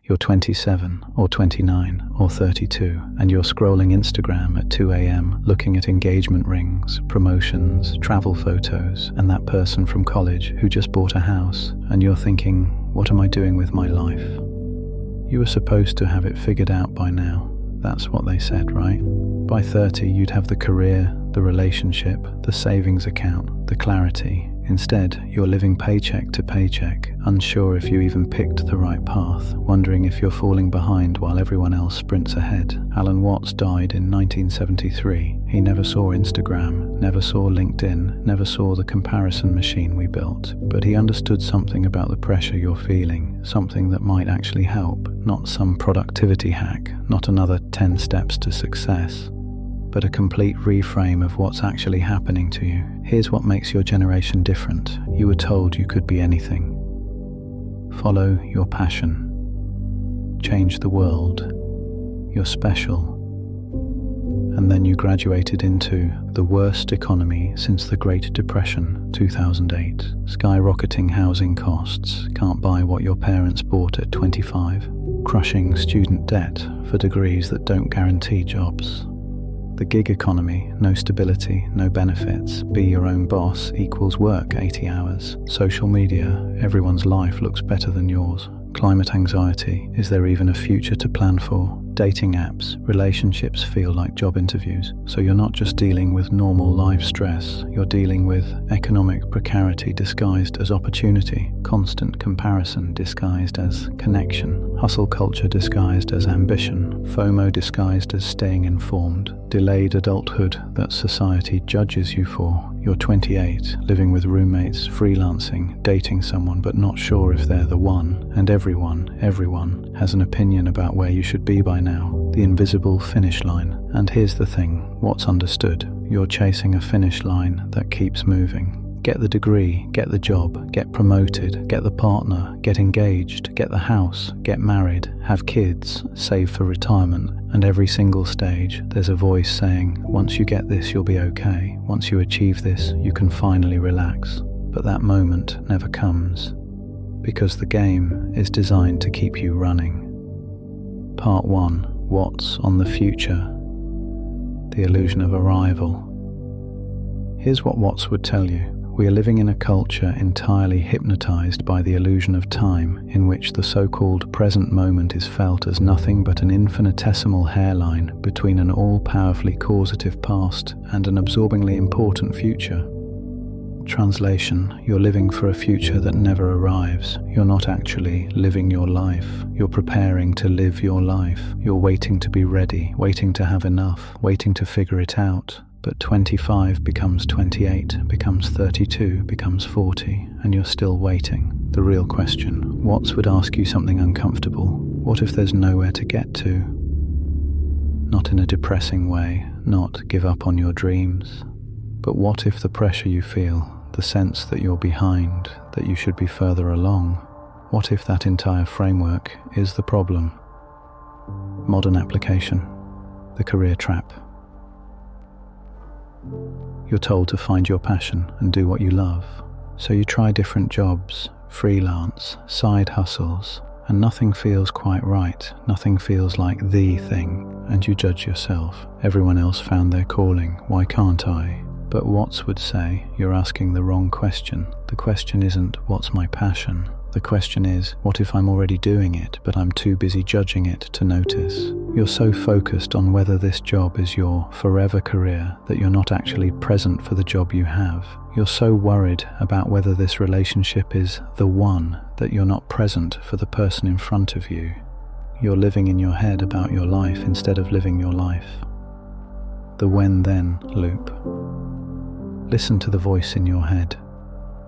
You're 27 or 29 or 32 and you're scrolling Instagram at 2 a.m. looking at engagement rings, promotions, travel photos, and that person from college who just bought a house, and you're thinking, what am I doing with my life? You were supposed to have it figured out by now. That's what they said, right? By 30, you'd have the career, the relationship, the savings account, the clarity. Instead, you're living paycheck to paycheck, unsure if you even picked the right path, wondering if you're falling behind while everyone else sprints ahead. Alan Watts died in 1973. He never saw Instagram, never saw LinkedIn, never saw the comparison machine we built. But he understood something about the pressure you're feeling, something that might actually help, not some productivity hack, not another 10 steps to success, but a complete reframe of what's actually happening to you. Here's what makes your generation different. You were told you could be anything. Follow your passion. Change the world. You're special. And then you graduated into the worst economy since the Great Depression, 2008. Skyrocketing housing costs, can't buy what your parents bought at 25. Crushing student debt for degrees that don't guarantee jobs. The gig economy, no stability, no benefits, be your own boss equals work 80 hours. Social media, everyone's life looks better than yours. Climate anxiety, is there even a future to plan for? Dating apps, relationships feel like job interviews. So you're not just dealing with normal life stress, you're dealing with economic precarity disguised as opportunity, constant comparison disguised as connection, hustle culture disguised as ambition, FOMO disguised as staying informed, delayed adulthood that society judges you for. You're 28, living with roommates, freelancing, dating someone but not sure if they're the one, and everyone has an opinion about where you should be by now, the invisible finish line. And here's the thing, what's understood, you're chasing a finish line that keeps moving. Get the degree, get the job, get promoted, get the partner, get engaged, get the house, get married, have kids, save for retirement. And every single stage, there's a voice saying, once you get this, you'll be okay. Once you achieve this, you can finally relax. But that moment never comes, because the game is designed to keep you running. Part 1. What's on the future? The illusion of arrival. Here's what Watts would tell you. We are living in a culture entirely hypnotized by the illusion of time, in which the so-called present moment is felt as nothing but an infinitesimal hairline between an all-powerfully causative past and an absorbingly important future. Translation, you're living for a future that never arrives. You're not actually living your life. You're preparing to live your life. You're waiting to be ready, waiting to have enough, waiting to figure it out. But 25 becomes 28, becomes 32, becomes 40, and you're still waiting. The real question, Watts would ask you something uncomfortable. What if there's nowhere to get to? Not in a depressing way, not give up on your dreams. But what if the pressure you feel, the sense that you're behind, that you should be further along, what if that entire framework is the problem? Modern application, the career trap. You're told to find your passion and do what you love. So you try different jobs, freelance, side hustles, and nothing feels quite right. Nothing feels like the thing, and you judge yourself. Everyone else found their calling. Why can't I? But Watts would say, you're asking the wrong question. The question isn't, what's my passion? The question is, what if I'm already doing it, but I'm too busy judging it to notice? You're so focused on whether this job is your forever career that you're not actually present for the job you have. You're so worried about whether this relationship is the one that you're not present for the person in front of you. You're living in your head about your life instead of living your life. The when-then loop. Listen to the voice in your head.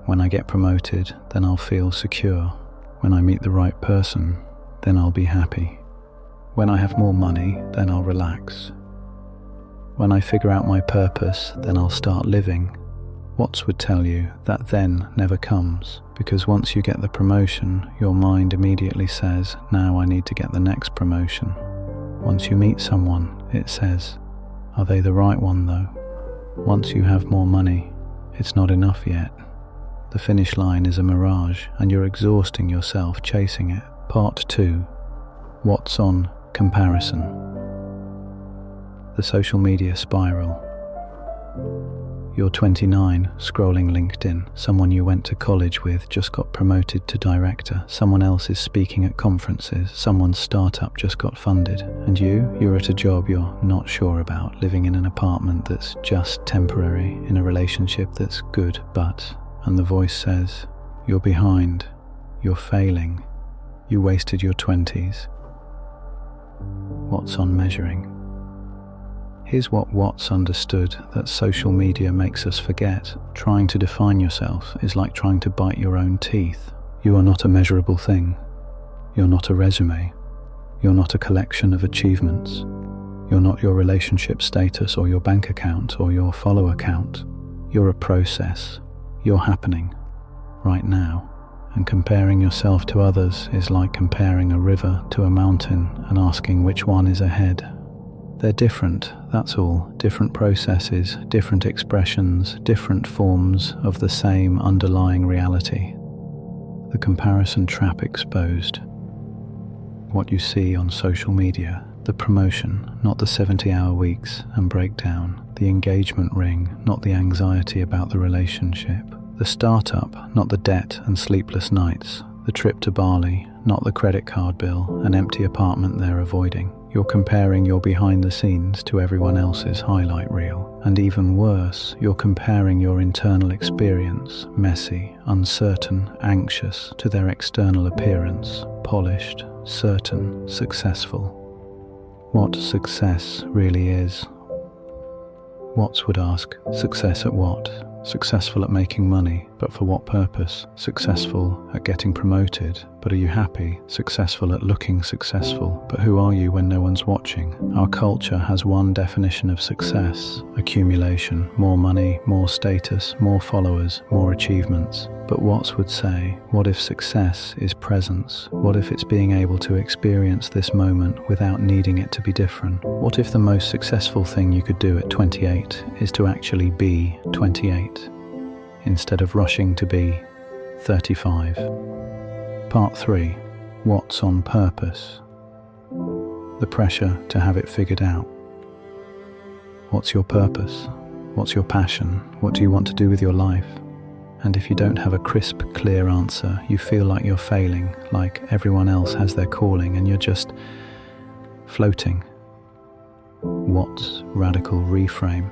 When I get promoted, then I'll feel secure. When I meet the right person, then I'll be happy. When I have more money, then I'll relax. When I figure out my purpose, then I'll start living. Watts would tell you that then never comes, because once you get the promotion, your mind immediately says, now I need to get the next promotion. Once you meet someone, it says, are they the right one though? Once you have more money, it's not enough yet. The finish line is a mirage, and you're exhausting yourself chasing it. Part 2. What's on comparison? The social media spiral. You're 29, scrolling LinkedIn. Someone you went to college with just got promoted to director. Someone else is speaking at conferences. Someone's startup just got funded. And you're at a job you're not sure about, living in an apartment that's just temporary, in a relationship that's good, but... And the voice says, you're behind, you're failing, you wasted your 20s. What's on measuring? Here's what Watts understood that social media makes us forget. Trying to define yourself is like trying to bite your own teeth. You are not a measurable thing. You're not a resume. You're not a collection of achievements. You're not your relationship status or your bank account or your follower count. You're a process. You're happening right now. And comparing yourself to others is like comparing a river to a mountain and asking which one is ahead. They're different, that's all. Different processes, different expressions, different forms of the same underlying reality. The comparison trap exposed. What you see on social media, the promotion, not the 70-hour weeks and breakdown. The engagement ring, not the anxiety about the relationship. The startup, not the debt and sleepless nights. The trip to Bali, not the credit card bill, an empty apartment they're avoiding. You're comparing your behind the scenes to everyone else's highlight reel. And even worse, you're comparing your internal experience, messy, uncertain, anxious, to their external appearance, polished, certain, successful. What success really is. Watts would ask, success at what? Successful at making money, but for what purpose? Successful at getting promoted, but are you happy? Successful at looking successful, but who are you when no one's watching? Our culture has one definition of success: accumulation, more money, more status, more followers, more achievements. But Watts would say, what if success is presence? What if it's being able to experience this moment without needing it to be different? What if the most successful thing you could do at 28 is to actually be 28, instead of rushing to be 35? Part 3. What's on purpose? The pressure to have it figured out. What's your purpose? What's your passion? What do you want to do with your life? And if you don't have a crisp, clear answer, you feel like you're failing, like everyone else has their calling and you're just floating. Watts' radical reframe.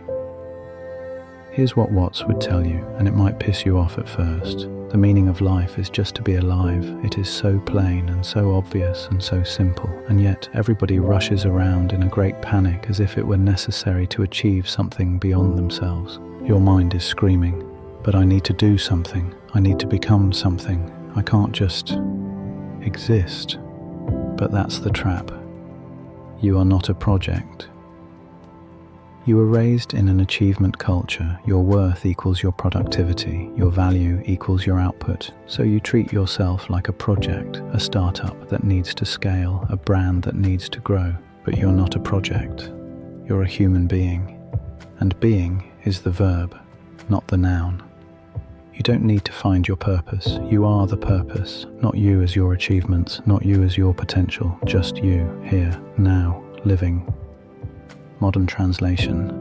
Here's what Watts would tell you, and it might piss you off at first. The meaning of life is just to be alive. It is so plain and so obvious and so simple, and yet everybody rushes around in a great panic as if it were necessary to achieve something beyond themselves. Your mind is screaming, but I need to do something. I need to become something. I can't just exist. But that's the trap. You are not a project. You were raised in an achievement culture. Your worth equals your productivity. Your value equals your output. So you treat yourself like a project, a startup that needs to scale, a brand that needs to grow. But you're not a project. You're a human being. And being is the verb, not the noun. You don't need to find your purpose. You are the purpose, not you as your achievements, not you as your potential, just you, here, now, living. Modern translation.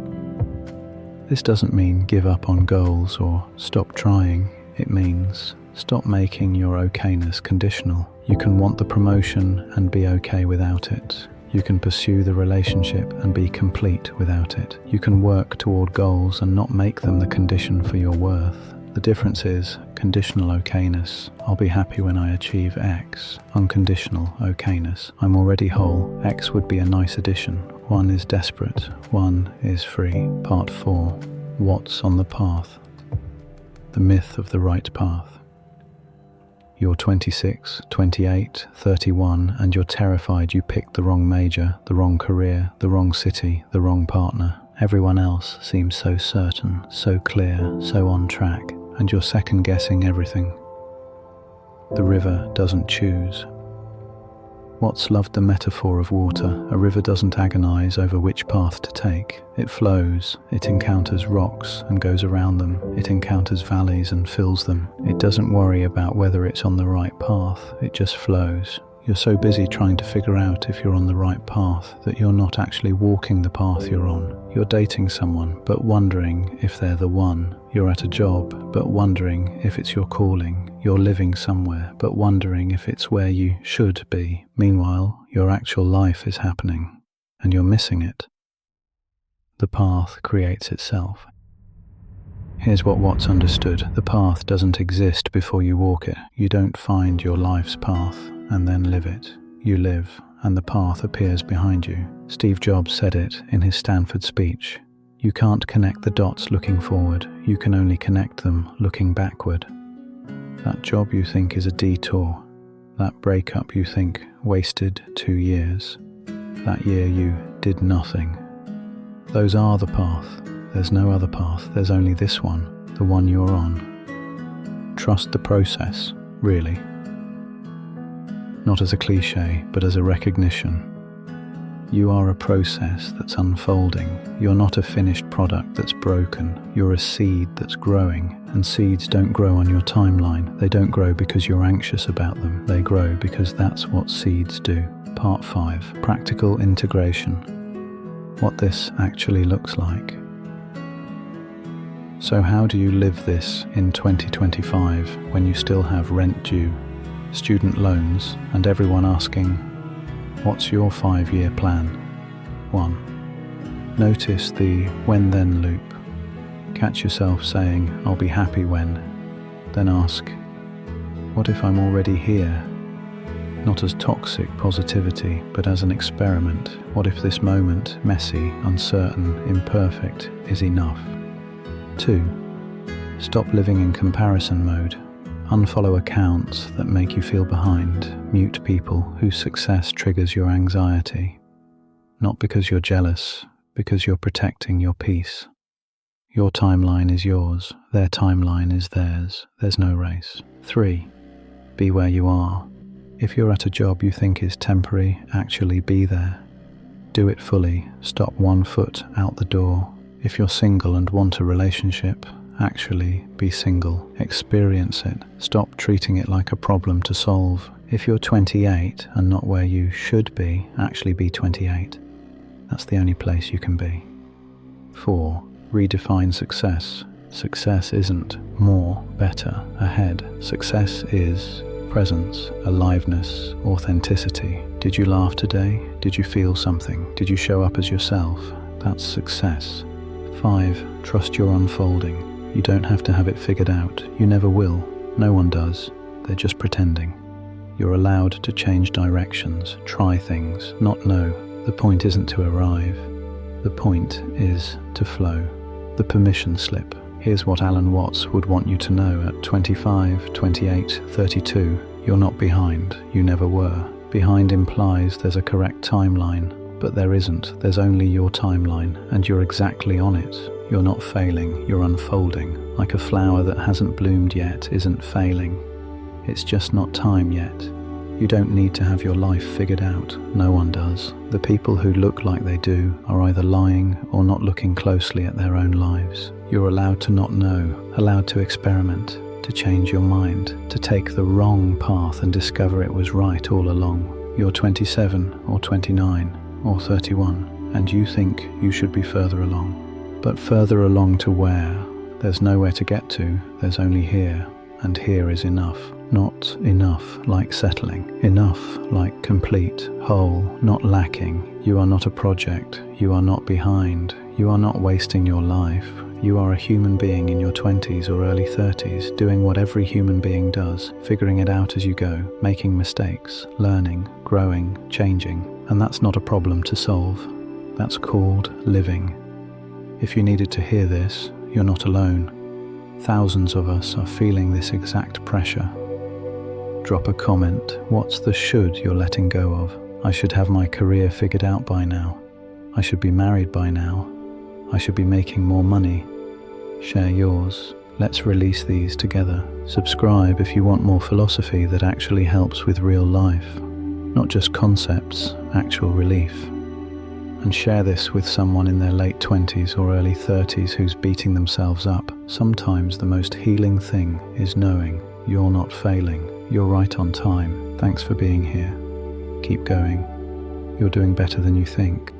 This doesn't mean give up on goals or stop trying. It means stop making your okayness conditional. You can want the promotion and be okay without it. You can pursue the relationship and be complete without it. You can work toward goals and not make them the condition for your worth. The difference is conditional okayness. I'll be happy when I achieve X. Unconditional okayness. I'm already whole. X would be a nice addition. One is desperate. One is free. Part 4. What's on the path? The myth of the right path. You're 26, 28, 31, and you're terrified you picked the wrong major, the wrong career, the wrong city, the wrong partner. Everyone else seems so certain, so clear, so on track, and you're second-guessing everything. The river doesn't choose. Watts loved the metaphor of water. A river doesn't agonize over which path to take. It flows, it encounters rocks and goes around them. It encounters valleys and fills them. It doesn't worry about whether it's on the right path, it just flows. You're so busy trying to figure out if you're on the right path that you're not actually walking the path you're on. You're dating someone, but wondering if they're the one. You're at a job, but wondering if it's your calling. You're living somewhere, but wondering if it's where you should be. Meanwhile, your actual life is happening, and you're missing it. The path creates itself. Here's what's understood. The path doesn't exist before you walk it. You don't find your life's path and then live it. You live, and the path appears behind you. Steve Jobs said it in his Stanford speech. You can't connect the dots looking forward. You can only connect them looking backward. That job you think is a detour. That breakup you think wasted 2 years. That year you did nothing. Those are the path. There's no other path. There's only this one, the one you're on. Trust the process, really. Not as a cliche, but as a recognition. You are a process that's unfolding. You're not a finished product that's broken. You're a seed that's growing, and seeds don't grow on your timeline. They don't grow because you're anxious about them. They grow because that's what seeds do. Part 5. Practical integration. What this actually looks like. So how do you live this in 2025 when you still have rent due, student loans, and everyone asking, what's your 5-year plan? 1. Notice the when-then loop. Catch yourself saying, I'll be happy when. Then ask, what if I'm already here? Not as toxic positivity, but as an experiment. What if this moment, messy, uncertain, imperfect, is enough? 2. Stop living in comparison mode. Unfollow accounts that make you feel behind. Mute people whose success triggers your anxiety. Not because you're jealous, because you're protecting your peace. Your timeline is yours, their timeline is theirs. There's no race. 3. Be where you are. If you're at a job you think is temporary, actually be there. Do it fully. Stop 1 foot out the door. If you're single and want a relationship, actually be single. Experience it. Stop treating it like a problem to solve. If you're 28 and not where you should be, actually be 28. That's the only place you can be. 4. Redefine success. Success isn't more, better, ahead. Success is presence, aliveness, authenticity. Did you laugh today? Did you feel something? Did you show up as yourself? That's success. 5. Trust your unfolding. You don't have to have it figured out. You never will. No one does. They're just pretending. You're allowed to change directions, try things, not know. The point isn't to arrive. The point is to flow. The permission slip. Here's what Alan Watts would want you to know at 25, 28, 32. You're not behind. You never were. Behind implies there's a correct timeline. But there isn't. There's only your timeline, and you're exactly on it. You're not failing, you're unfolding. Like a flower that hasn't bloomed yet isn't failing. It's just not time yet. You don't need to have your life figured out. No one does. The people who look like they do are either lying or not looking closely at their own lives. You're allowed to not know, allowed to experiment, to change your mind, to take the wrong path and discover it was right all along. You're 27 or 29. Or 31, and you think you should be further along. But further along to where? There's nowhere to get to, there's only here, and here is enough. Not enough like settling, enough like complete, whole, not lacking. You are not a project, you are not behind, you are not wasting your life. You are a human being in your 20s or early 30s, doing what every human being does, figuring it out as you go, making mistakes, learning, growing, changing. And that's not a problem to solve. That's called living. If you needed to hear this, you're not alone. Thousands of us are feeling this exact pressure. Drop a comment. What's the should you're letting go of? I should have my career figured out by now. I should be married by now. I should be making more money. Share yours. Let's release these together. Subscribe if you want more philosophy that actually helps with real life. Not just concepts, actual relief. And share this with someone in their late 20s or early 30s who's beating themselves up. Sometimes the most healing thing is knowing you're not failing. You're right on time. Thanks for being here. Keep going. You're doing better than you think.